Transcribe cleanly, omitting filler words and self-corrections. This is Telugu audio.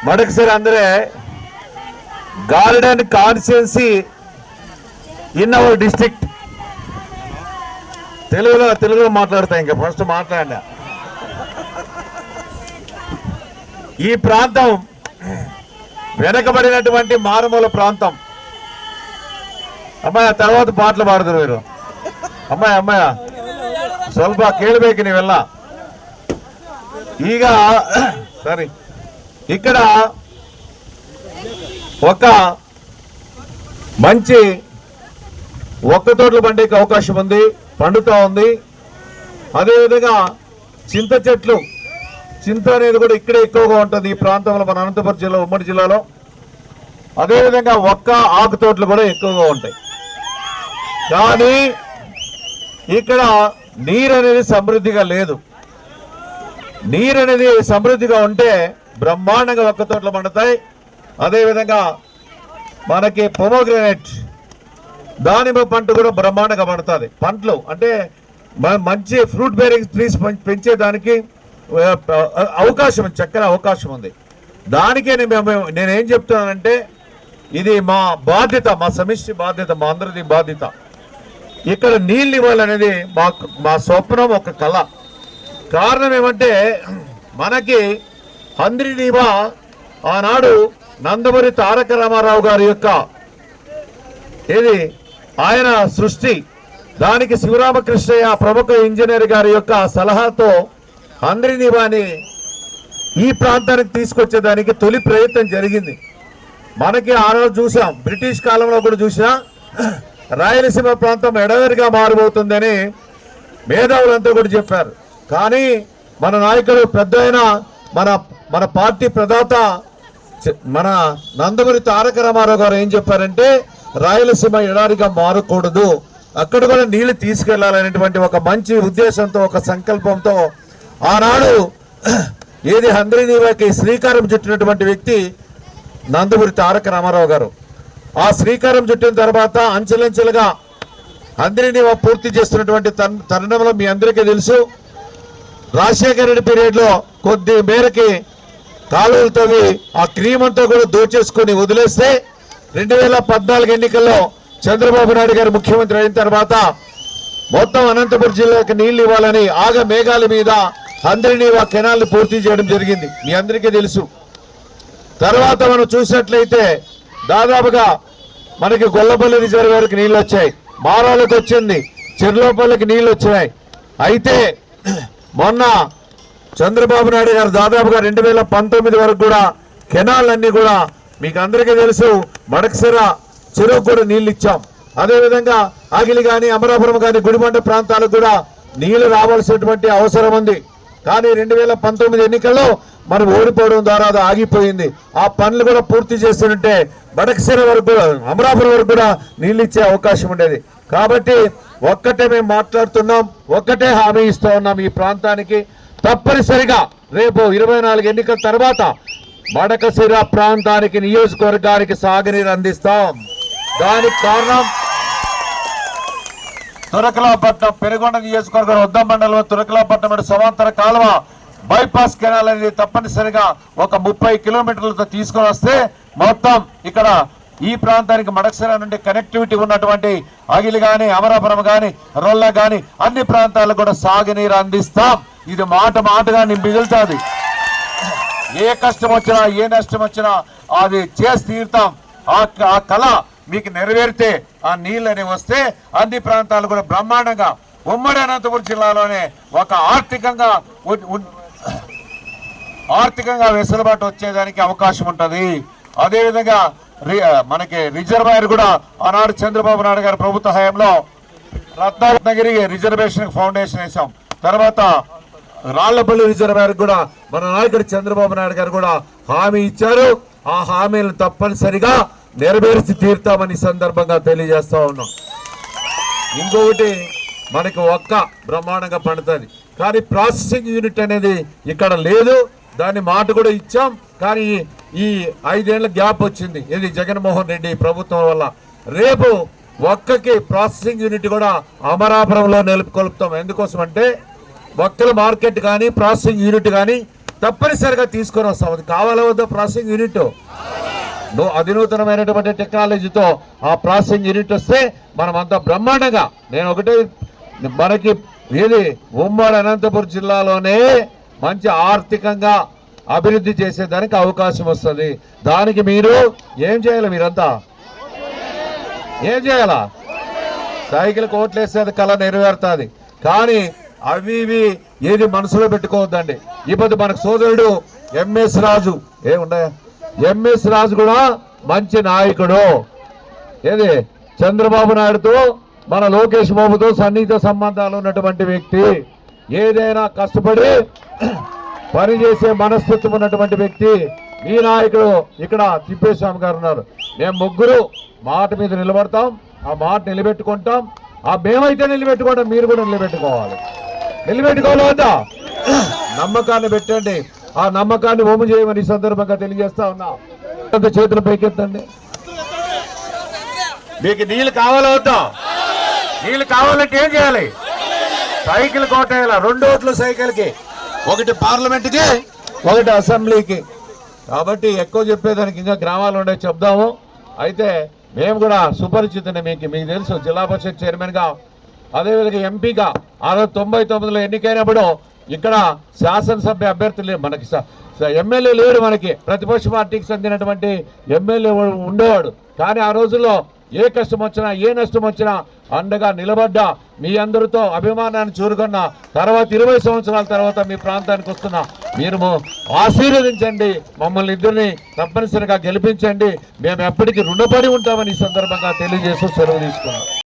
మడకసిర ಅಂದರೆ garden constituency in our district. తెలుగులో మాట్లాడతా, ఇంకా ఫస్ట్ మాట్లాడినా. ఈ ప్రాంతం వెనకబడినటువంటి మారుమూల ప్రాంతం. అమ్మాయ తర్వాత పాటలు పాడుతారు మీరు. అమ్మాయ ಸ್ವಲ್ಪ ಕೇಳಬೇಕು ನೀವೆಲ್ಲ. ಈಗ సరే, ఇక్కడ ఒక మంచి ఒక్క తోటలు పండేకి అవకాశం ఉంది, పండుతా ఉంది. అదేవిధంగా చింత చెట్లు, చింత అనేది కూడా ఇక్కడే ఎక్కువగా ఉంటుంది ఈ ప్రాంతంలో, మన అనంతపురం జిల్లా, ఉమ్మడి జిల్లాలో. అదేవిధంగా ఒక్క ఆకు తోటలు కూడా ఎక్కువగా ఉంటాయి. కానీ ఇక్కడ నీరు అనేది సమృద్ధిగా లేదు. నీరు అనేది సమృద్ధిగా ఉంటే బ్రహ్మాండంగా ఒక్క తోటలు పండుతాయి. అదేవిధంగా మనకి పొమోగ్రనేట్, దానిమ్మ పంట కూడా బ్రహ్మాండంగా పండుతుంది. పంటలు అంటే మంచి ఫ్రూట్ బేరింగ్ ట్రీస్ పెంచేదానికి అవకాశం, చక్కని అవకాశం ఉంది. దానికే నేనేం చెప్తున్నానంటే, ఇది మా బాధ్యత, మా సమిష్టి బాధ్యత, మా అందరిది బాధ్యత. ఇక్కడ నీళ్ళు ఇవ్వాలనేది మా స్వప్నం, ఒక కళ. కారణం ఏమంటే, మనకి హంద్రీనీవా ఆనాడు నందమూరి తారక రామారావు గారి యొక్క ఆయన సృష్టి. దానికి శివరామకృష్ణయ్య ప్రముఖ ఇంజనీర్ గారి యొక్క సలహాతో హంద్రీనీవాని ఈ ప్రాంతానికి తీసుకొచ్చేదానికి తొలి ప్రయత్నం జరిగింది. మనకి ఆ రోజు చూసాం, బ్రిటిష్ కాలంలో కూడా చూసినా రాయలసీమ ప్రాంతం ఎడదరిగా మారబోతుందని మేధావులంతా కూడా చెప్పారు. కానీ మన నాయకుడు పెద్ద మన పార్టీ ప్రదాత మన నందమూరి తారక రామారావు గారు ఏం చెప్పారంటే, రాయలసీమ ఎడారిగా మారకూడదు, అక్కడ కూడా నీళ్లు తీసుకెళ్లాలనేటువంటి ఒక మంచి ఉద్దేశంతో, ఒక సంకల్పంతో ఆనాడు హంద్రీనీవాకి శ్రీకారం చుట్టినటువంటి వ్యక్తి నందమూరి తారక రామారావు గారు. ఆ శ్రీకారం చుట్టిన తర్వాత అంచెలంచెలుగా హంద్రీనీవా పూర్తి చేస్తున్నటువంటి తరుణంలో మీ అందరికీ తెలుసు, రాజశేఖర రెడ్డి పీరియడ్లో కొద్ది మేరకి కాలువలు తవ్వి ఆ క్రీమ్ అంతా కూడా దోచేసుకుని వదిలేస్తే 2014 ఎన్నికల్లో చంద్రబాబు నాయుడు గారు ముఖ్యమంత్రి అయిన తర్వాత మొత్తం అనంతపురం జిల్లాకి నీళ్లు ఇవ్వాలని ఆగ మేఘాల మీద హంద్రీనీవా కెనాల్ని పూర్తి చేయడం జరిగింది, మీ అందరికీ తెలుసు. తర్వాత మనం చూసినట్లయితే దాదాపుగా మనకి గొల్లపల్లి రిజర్వేయర్కి నీళ్ళు వచ్చాయి, మారాలకు వచ్చింది, చెర్లోపల్లికి నీళ్ళు వచ్చినాయి. అయితే మొన్న చంద్రబాబు నాయుడు గారు దాదాపుగా 2019 వరకు కూడా కెనాలన్నీ కూడా మీకు అందరికీ తెలుసు, మడకసిర చెరువు కూడా నీళ్ళు ఇచ్చాం. అదేవిధంగా ఆగిలి కానీ, అమరాపురం కానీ, గుడిబండ ప్రాంతాలకు కూడా నీళ్లు రావాల్సినటువంటి అవసరం ఉంది. కానీ 2019 ఎన్నికల్లో మనం ఓడిపోవడం ద్వారా అది ఆగిపోయింది. ఆ పనులు కూడా పూర్తి చేస్తుంటే మడకసిర వరకు కూడా, అమరాపురం వరకు కూడా నీళ్ళు ఇచ్చే అవకాశం ఉండేది. కాబట్టి ఒక్కటే మేము మాట్లాడుతున్నాం, ఒక్కటే హామీ ఇస్తూ ఉన్నాం, ఈ ప్రాంతానికి తప్పనిసరిగా రేపు 24 ఎన్నికల తర్వాత మడకసిర ప్రాంతానికి, నియోజకవర్గానికి సాగునీరు అందిస్తాం. దానికి కారణం తురకలాపట్నం, పెనుగొండ నియోజకవర్గం ఉద్దం మండలం తురకలాపట్నం సమాంతర కాలువ బైపాస్ కెనాల్ అనేది తప్పనిసరిగా ఒక 30 కిలోమీటర్లతో తీసుకొని వస్తే మొత్తం ఇక్కడ ఈ ప్రాంతానికి మడకసిర నుండి కనెక్టివిటీ ఉన్నటువంటి అగిలి కానీ, అమరాపురం కానీ, రొల్ల కానీ అన్ని ప్రాంతాలకు కూడా సాగునీరు అందిస్తాం. ఇది మాటగా మిగులుతుంది. ఏ కష్టం వచ్చినా, ఏ నష్టం వచ్చినా అది చేసి తీరుతాం. ఆ కళ మీకు నెరవేరితే, ఆ నీళ్ళు అనేవి వస్తే అన్ని ప్రాంతాలు కూడా బ్రహ్మాండంగా ఉమ్మడి అనంతపురం జిల్లాలోనే ఒక ఆర్థికంగా వెసులుబాటు వచ్చేదానికి అవకాశం ఉంటుంది. అదేవిధంగా మనకి రిజర్వాయర్ కూడా ఆనాడు చంద్రబాబు నాయుడు గారి ప్రభుత్వ హయాంలో రత్నగిరి రిజర్వేషన్ ఫౌండేషన్ వేసాం. తర్వాత రాళ్లపల్లి రిజర్వాయర్ కూడా మన నాయకుడు చంద్రబాబు నాయుడు గారు కూడా హామీ ఇచ్చారు. ఆ హామీలను తప్పనిసరిగా నెరవేర్చి తీరుతామని సందర్భంగా తెలియజేస్తా ఉన్నాం. ఇంకొకటి, మనకి ఒక్క బ్రహ్మాండంగా పండుతుంది, కానీ ప్రాసెసింగ్ యూనిట్ అనేది ఇక్కడ లేదు. దాని మాట కూడా ఇచ్చాం, కానీ ఈ 5 ఏళ్ల గ్యాప్ వచ్చింది ఇది జగన్మోహన్ రెడ్డి ప్రభుత్వం వల్ల. రేపు ఒక్కకి ప్రాసెసింగ్ యూనిట్ కూడా అమరాపురంలో నెలకొల్పుతాం. ఎందుకోసం అంటే ఒక్కల మార్కెట్ కానీ, ప్రాసెసింగ్ యూనిట్ కానీ తప్పనిసరిగా తీసుకొని వస్తాం. అది కావాలా వద్ద ప్రాసెసింగ్ యూనిట్ అధునూతనమైనటువంటి టెక్నాలజీతో ఆ ప్రాసెసింగ్ యూనిట్ వస్తే మనమంతా బ్రహ్మాండంగా, నేను ఒకటే, మనకి ఏది ఉమ్మడి అనంతపురం జిల్లాలోనే మంచి ఆర్థికంగా అభివృద్ధి చేసేదానికి అవకాశం వస్తుంది. దానికి మీరు ఏం చేయాలి? మీరంతా ఏం చేయాలా? సైకిల్ కోట్లేసేది కళ నెరవేరుతుంది. కానీ అవి ఇవి ఏది మనసులో పెట్టుకోవద్దండి. ఇప్పుడు మనకు సోదరుడు ఎంఎస్ రాజు ఏమున్నాయా, ఎంఎస్ రాజు కూడా మంచి నాయకుడు. ఏది చంద్రబాబు నాయుడుతో మన లోకేష్ బాబుతో సన్నిహిత సంబంధాలు ఉన్నటువంటి వ్యక్తి. ఏదైనా కష్టపడి పనిచేసే మనస్తత్వం ఉన్నటువంటి వ్యక్తి. ఈ నాయకుడు ఇక్కడ తిప్పేస్వామి గారు ఉన్నారు. మేము ముగ్గురు మాట మీద నిలబడతాం, ఆ మాట నిలబెట్టుకుంటాం. ఆ మేమైతే నిలబెట్టుకుంటాం, మీరు కూడా నిలబెట్టుకోవాలి. నిలబెట్టుకోవాలి వద్దా? నమ్మకాన్ని పెట్టండి. ఆ నమ్మకాన్ని ఓము చేయమని ఈ సందర్భంగా తెలియజేస్తా ఉన్నా. చేతులు పైకెత్తండి. మీకు నీళ్ళు కావాలా వద్దా? నీళ్ళు కావాలంటే ఏం చేయాలి? సైకిల్ కోటేయాల. 2 ఓట్లు సైకిల్కి, ఒకటి పార్లమెంట్కి, ఒకటి అసెంబ్లీకి. కాబట్టి ఎక్కువ చెప్పేదానికి ఇంకా గ్రామాలు ఉండే చెప్దాము. అయితే మేము కూడా సుపరిచితునే, మీకు తెలుసు, జిల్లా పరిషత్ చైర్మన్గా, అదేవిధంగా ఎంపీగా 1999లో ఎన్నికైనప్పుడు ఇక్కడ శాసనసభ్య అభ్యర్థులు మనకి ఎమ్మెల్యే లేడు. మనకి ప్రతిపక్ష పార్టీకి చెందినటువంటి ఎమ్మెల్యే ఉండేవాడు. కానీ ఆ రోజుల్లో ఏ కష్టం వచ్చినా ఏ నష్టం వచ్చినా అండగా నిలబడ్డ మీ అందరితో అభిమానాన్ని చూరుకున్న తర్వాత 20 సంవత్సరాల తర్వాత మీ ప్రాంతానికి వస్తున్న మీరు ఆశీర్వదించండి, మమ్మల్ని ఇద్దరిని తప్పనిసరిగా గెలిపించండి. మేము ఎప్పటికీ రుణపడి ఉంటామని ఈ సందర్భంగా తెలియజేస్తూ సెలవు తీసుకున్నాం.